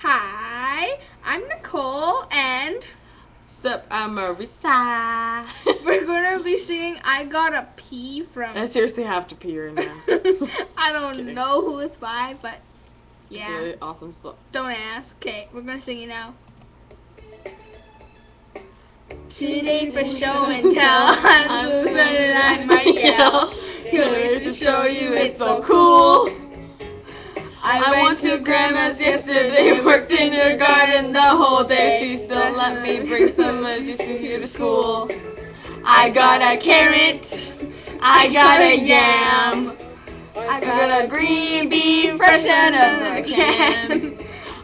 Hi, I'm Nicole, and Sup, I'm Marissa. we're gonna be singing "I Gotta Pee" from. I seriously have to pee right now. I don't Kidding. know who it's by, but It's yeah. a really awesome song. Don't ask. Okay, we're gonna sing it now. Today for show and tell, I'm so excited I might yell. Can't wait to show you it's so cool. I went to grandma's yesterday, worked in her garden the whole day. She still let me bring some veggies here to school. I got a carrot, I got a yam, I got a green bean fresh out of the can.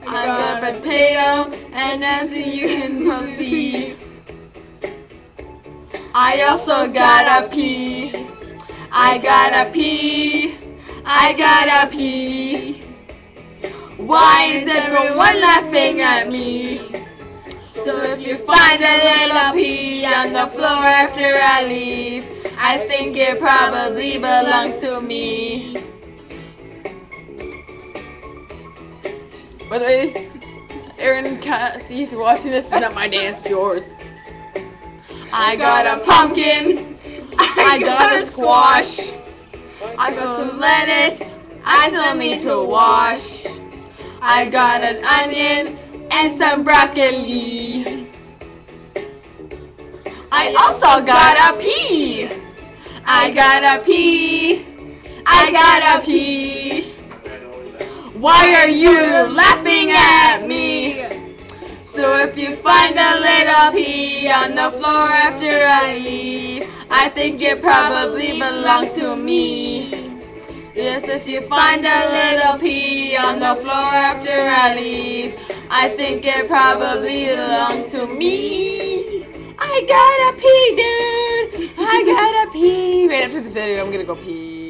I got a potato, and as you can probably see, I also got a pea. I gotta pee, I gotta pee. Why is everyone laughing at me? So if you find a little pea on the floor after I leave, I think it probably belongs to me. By the way, Aaron, see if you're watching this, it's not my dance, it's yours. I got a pumpkin, I got a squash, I got some lettuce, I still need to wash. I got an onion and some broccoli. I also got a pea. I got a pea. I got a pea. Why are you laughing at me? So if you find a little pea on the floor after I leave, I think it probably belongs to me. Yes, if you find a little pea on the floor after I leave, I think it probably belongs to me. I gotta pee, dude. I gotta pee. Right after the video, I'm gonna go pee.